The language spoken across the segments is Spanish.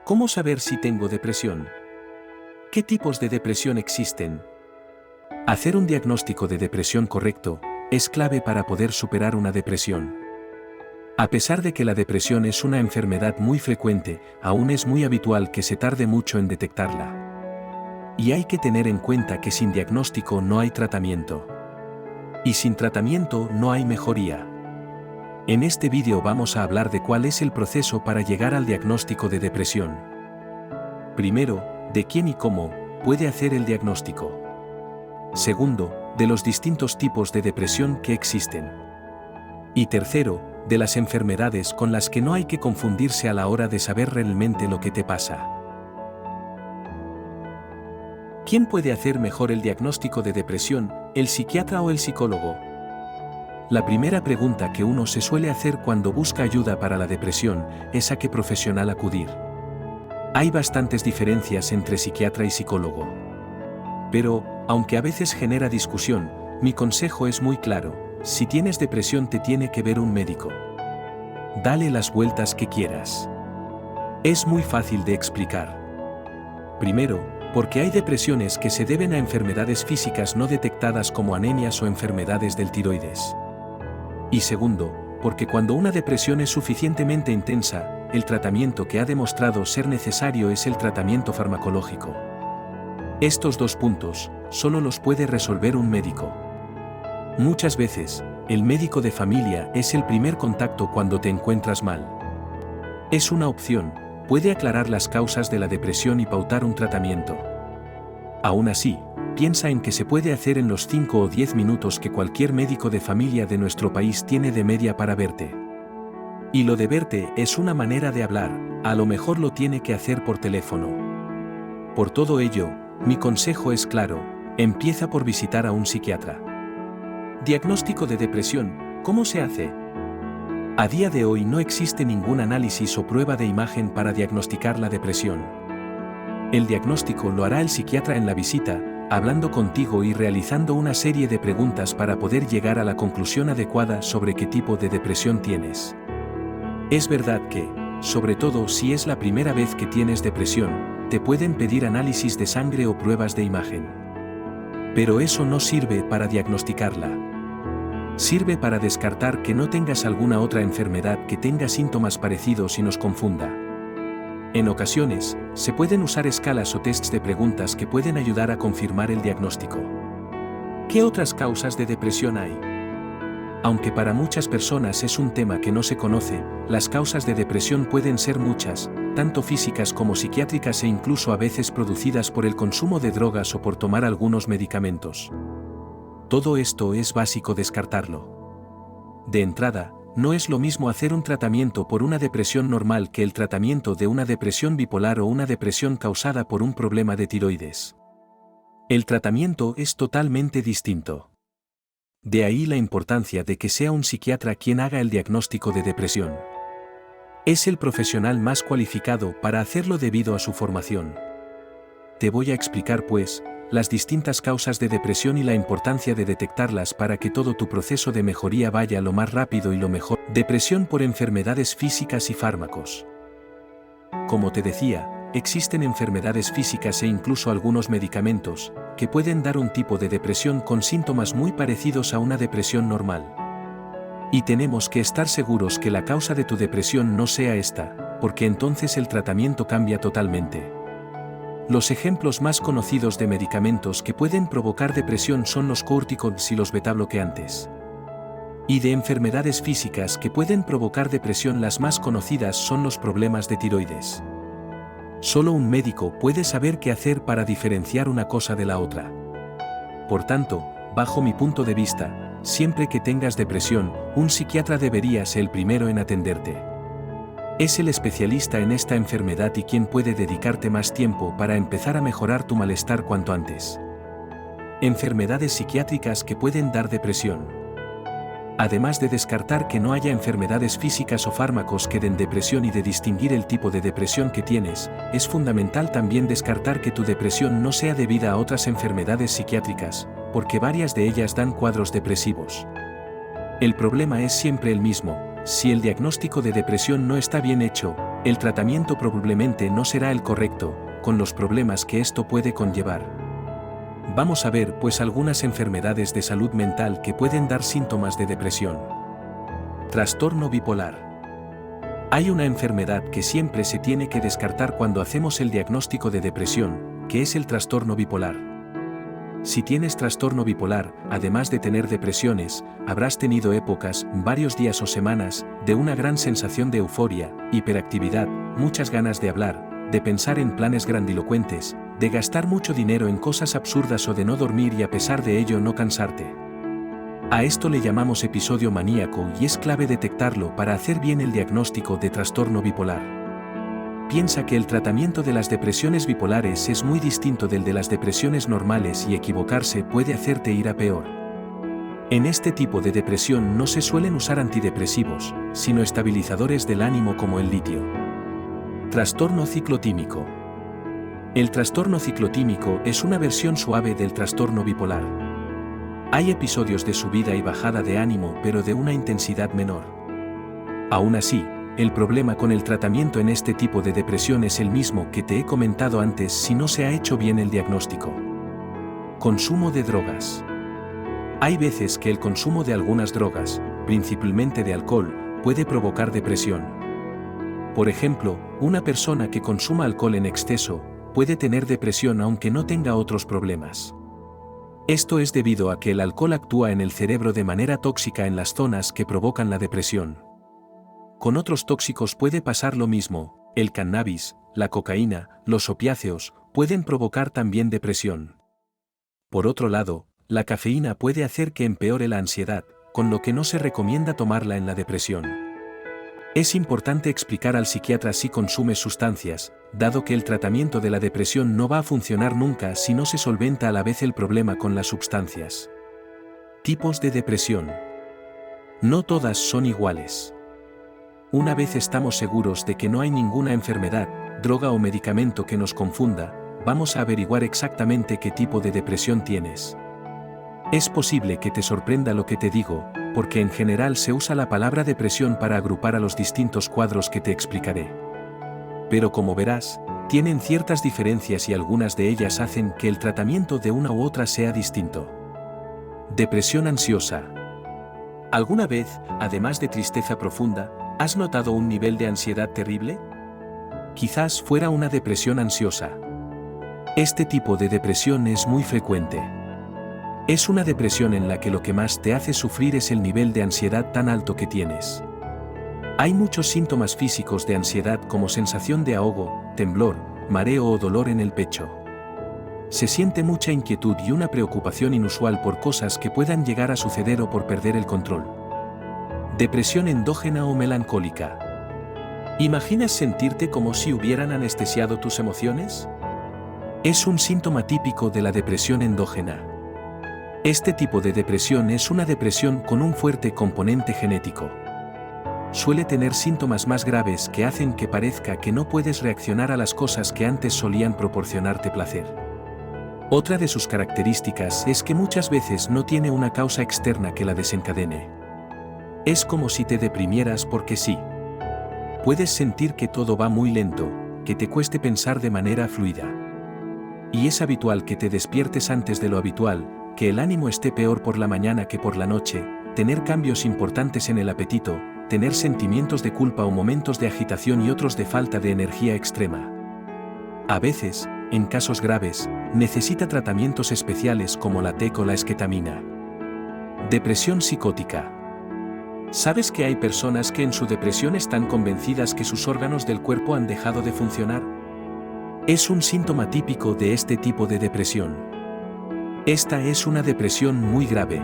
¿Cómo saber si tengo depresión? ¿Qué tipos de depresión existen? Hacer un diagnóstico de depresión correcto es clave para poder superar una depresión. A pesar de que la depresión es una enfermedad muy frecuente, aún es muy habitual que se tarde mucho en detectarla. Y hay que tener en cuenta que sin diagnóstico no hay tratamiento. Y sin tratamiento no hay mejoría. En este vídeo vamos a hablar de cuál es el proceso para llegar al diagnóstico de depresión. Primero, de quién y cómo puede hacer el diagnóstico. Segundo, de los distintos tipos de depresión que existen. Y tercero, de las enfermedades con las que no hay que confundirse a la hora de saber realmente lo que te pasa. ¿Quién puede hacer mejor el diagnóstico de depresión, el psiquiatra o el psicólogo? La primera pregunta que uno se suele hacer cuando busca ayuda para la depresión es a qué profesional acudir. Hay bastantes diferencias entre psiquiatra y psicólogo. Pero, aunque a veces genera discusión, mi consejo es muy claro: si tienes depresión te tiene que ver un médico. Dale las vueltas que quieras. Es muy fácil de explicar. Primero, porque hay depresiones que se deben a enfermedades físicas no detectadas como anemias o enfermedades del tiroides. Y segundo, porque cuando una depresión es suficientemente intensa, el tratamiento que ha demostrado ser necesario es el tratamiento farmacológico. Estos dos puntos solo los puede resolver un médico. Muchas veces, el médico de familia es el primer contacto cuando te encuentras mal. Es una opción, puede aclarar las causas de la depresión y pautar un tratamiento. Aún así, piensa en que se puede hacer en los 5 o 10 minutos que cualquier médico de familia de nuestro país tiene de media para verte. Y lo de verte es una manera de hablar, a lo mejor lo tiene que hacer por teléfono. Por todo ello, mi consejo es claro: empieza por visitar a un psiquiatra. Diagnóstico de depresión, ¿cómo se hace? A día de hoy no existe ningún análisis o prueba de imagen para diagnosticar la depresión. El diagnóstico lo hará el psiquiatra en la visita, hablando contigo y realizando una serie de preguntas para poder llegar a la conclusión adecuada sobre qué tipo de depresión tienes. Es verdad que, sobre todo si es la primera vez que tienes depresión, te pueden pedir análisis de sangre o pruebas de imagen. Pero eso no sirve para diagnosticarla. Sirve para descartar que no tengas alguna otra enfermedad que tenga síntomas parecidos y nos confunda. En ocasiones, se pueden usar escalas o tests de preguntas que pueden ayudar a confirmar el diagnóstico. ¿Qué otras causas de depresión hay? Aunque para muchas personas es un tema que no se conoce, las causas de depresión pueden ser muchas, tanto físicas como psiquiátricas e incluso a veces producidas por el consumo de drogas o por tomar algunos medicamentos. Todo esto es básico descartarlo. De entrada, no es lo mismo hacer un tratamiento por una depresión normal que el tratamiento de una depresión bipolar o una depresión causada por un problema de tiroides. El tratamiento es totalmente distinto. De ahí la importancia de que sea un psiquiatra quien haga el diagnóstico de depresión. Es el profesional más cualificado para hacerlo debido a su formación. Te voy a explicar pues, las distintas causas de depresión y la importancia de detectarlas para que todo tu proceso de mejoría vaya lo más rápido y lo mejor. Depresión por enfermedades físicas y fármacos. Como te decía, existen enfermedades físicas e incluso algunos medicamentos que pueden dar un tipo de depresión con síntomas muy parecidos a una depresión normal. Y tenemos que estar seguros que la causa de tu depresión no sea esta, porque entonces el tratamiento cambia totalmente. Los ejemplos más conocidos de medicamentos que pueden provocar depresión son los corticoides y los betabloqueantes. Y de enfermedades físicas que pueden provocar depresión, las más conocidas son los problemas de tiroides. Solo un médico puede saber qué hacer para diferenciar una cosa de la otra. Por tanto, bajo mi punto de vista, siempre que tengas depresión, un psiquiatra debería ser el primero en atenderte. Es el especialista en esta enfermedad y quien puede dedicarte más tiempo para empezar a mejorar tu malestar cuanto antes. Enfermedades psiquiátricas que pueden dar depresión. Además de descartar que no haya enfermedades físicas o fármacos que den depresión y de distinguir el tipo de depresión que tienes, es fundamental también descartar que tu depresión no sea debida a otras enfermedades psiquiátricas, porque varias de ellas dan cuadros depresivos. El problema es siempre el mismo: si el diagnóstico de depresión no está bien hecho, el tratamiento probablemente no será el correcto, con los problemas que esto puede conllevar. Vamos a ver pues algunas enfermedades de salud mental que pueden dar síntomas de depresión. Trastorno bipolar. Hay una enfermedad que siempre se tiene que descartar cuando hacemos el diagnóstico de depresión, que es el trastorno bipolar. Si tienes trastorno bipolar, además de tener depresiones, habrás tenido épocas, varios días o semanas, de una gran sensación de euforia, hiperactividad, muchas ganas de hablar, de pensar en planes grandilocuentes, de gastar mucho dinero en cosas absurdas o de no dormir y a pesar de ello no cansarte. A esto le llamamos episodio maníaco y es clave detectarlo para hacer bien el diagnóstico de trastorno bipolar. Piensa que el tratamiento de las depresiones bipolares es muy distinto del de las depresiones normales y equivocarse puede hacerte ir a peor. En este tipo de depresión no se suelen usar antidepresivos, sino estabilizadores del ánimo como el litio. Trastorno ciclotímico. El trastorno ciclotímico es una versión suave del trastorno bipolar. Hay episodios de subida y bajada de ánimo pero de una intensidad menor. Aún así, el problema con el tratamiento en este tipo de depresión es el mismo que te he comentado antes si no se ha hecho bien el diagnóstico. Consumo de drogas. Hay veces que el consumo de algunas drogas, principalmente de alcohol, puede provocar depresión. Por ejemplo, una persona que consuma alcohol en exceso puede tener depresión aunque no tenga otros problemas. Esto es debido a que el alcohol actúa en el cerebro de manera tóxica en las zonas que provocan la depresión. Con otros tóxicos puede pasar lo mismo, el cannabis, la cocaína, los opiáceos, pueden provocar también depresión. Por otro lado, la cafeína puede hacer que empeore la ansiedad, con lo que no se recomienda tomarla en la depresión. Es importante explicar al psiquiatra si consumes sustancias, dado que el tratamiento de la depresión no va a funcionar nunca si no se solventa a la vez el problema con las sustancias. Tipos de depresión. No todas son iguales. Una vez estamos seguros de que no hay ninguna enfermedad, droga o medicamento que nos confunda, vamos a averiguar exactamente qué tipo de depresión tienes. Es posible que te sorprenda lo que te digo, porque en general se usa la palabra depresión para agrupar a los distintos cuadros que te explicaré. Pero como verás, tienen ciertas diferencias y algunas de ellas hacen que el tratamiento de una u otra sea distinto. Depresión ansiosa. ¿Alguna vez, además de tristeza profunda, has notado un nivel de ansiedad terrible? Quizás fuera una depresión ansiosa. Este tipo de depresión es muy frecuente. Es una depresión en la que lo que más te hace sufrir es el nivel de ansiedad tan alto que tienes. Hay muchos síntomas físicos de ansiedad como sensación de ahogo, temblor, mareo o dolor en el pecho. Se siente mucha inquietud y una preocupación inusual por cosas que puedan llegar a suceder o por perder el control. Depresión endógena o melancólica. ¿Imaginas sentirte como si hubieran anestesiado tus emociones? Es un síntoma típico de la depresión endógena. Este tipo de depresión es una depresión con un fuerte componente genético. Suele tener síntomas más graves que hacen que parezca que no puedes reaccionar a las cosas que antes solían proporcionarte placer. Otra de sus características es que muchas veces no tiene una causa externa que la desencadene. Es como si te deprimieras porque sí. Puedes sentir que todo va muy lento, que te cueste pensar de manera fluida. Y es habitual que te despiertes antes de lo habitual, que el ánimo esté peor por la mañana que por la noche, tener cambios importantes en el apetito, tener sentimientos de culpa o momentos de agitación y otros de falta de energía extrema. A veces, en casos graves, necesita tratamientos especiales como la TEC o la esketamina. Depresión psicótica. ¿Sabes que hay personas que en su depresión están convencidas que sus órganos del cuerpo han dejado de funcionar? Es un síntoma típico de este tipo de depresión. Esta es una depresión muy grave.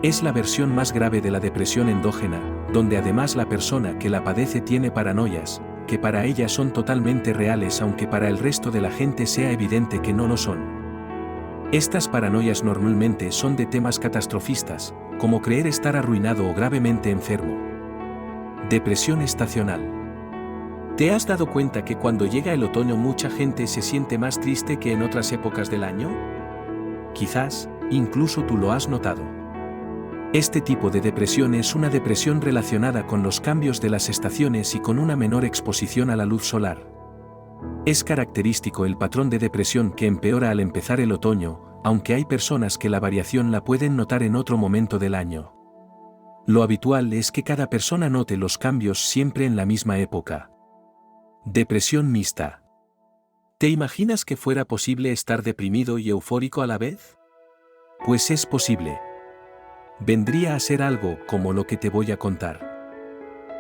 Es la versión más grave de la depresión endógena, donde además la persona que la padece tiene paranoias, que para ella son totalmente reales aunque para el resto de la gente sea evidente que no lo son. Estas paranoias normalmente son de temas catastrofistas, como creer estar arruinado o gravemente enfermo. Depresión estacional. ¿Te has dado cuenta que cuando llega el otoño mucha gente se siente más triste que en otras épocas del año? Quizás, incluso tú lo has notado. Este tipo de depresión es una depresión relacionada con los cambios de las estaciones y con una menor exposición a la luz solar. Es característico el patrón de depresión que empeora al empezar el otoño, aunque hay personas que la variación la pueden notar en otro momento del año. Lo habitual es que cada persona note los cambios siempre en la misma época. Depresión mixta. ¿Te imaginas que fuera posible estar deprimido y eufórico a la vez? Pues es posible. Vendría a ser algo como lo que te voy a contar.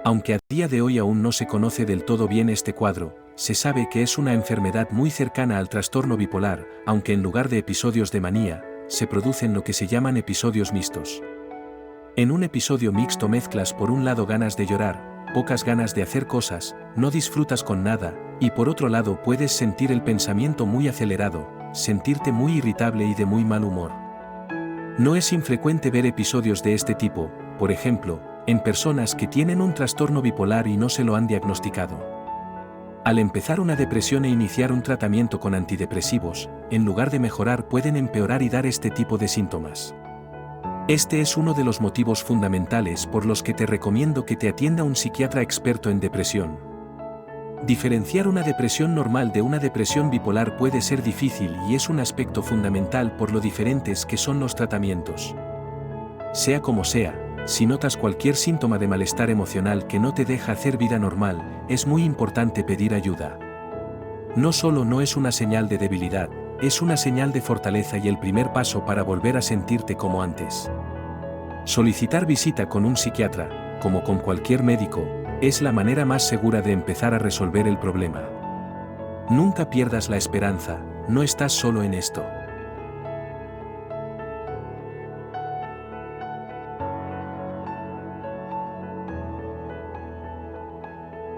Aunque a día de hoy aún no se conoce del todo bien este cuadro, se sabe que es una enfermedad muy cercana al trastorno bipolar, aunque en lugar de episodios de manía, se producen lo que se llaman episodios mixtos. En un episodio mixto mezclas por un lado ganas de llorar, pocas ganas de hacer cosas, no disfrutas con nada, y por otro lado puedes sentir el pensamiento muy acelerado, sentirte muy irritable y de muy mal humor. No es infrecuente ver episodios de este tipo, por ejemplo, en personas que tienen un trastorno bipolar y no se lo han diagnosticado. Al empezar una depresión e iniciar un tratamiento con antidepresivos, en lugar de mejorar pueden empeorar y dar este tipo de síntomas. Este es uno de los motivos fundamentales por los que te recomiendo que te atienda un psiquiatra experto en depresión. Diferenciar una depresión normal de una depresión bipolar puede ser difícil y es un aspecto fundamental por lo diferentes que son los tratamientos. Sea como sea, si notas cualquier síntoma de malestar emocional que no te deja hacer vida normal, es muy importante pedir ayuda. No solo no es una señal de debilidad, es una señal de fortaleza y el primer paso para volver a sentirte como antes. Solicitar visita con un psiquiatra, como con cualquier médico, es la manera más segura de empezar a resolver el problema. Nunca pierdas la esperanza, no estás solo en esto.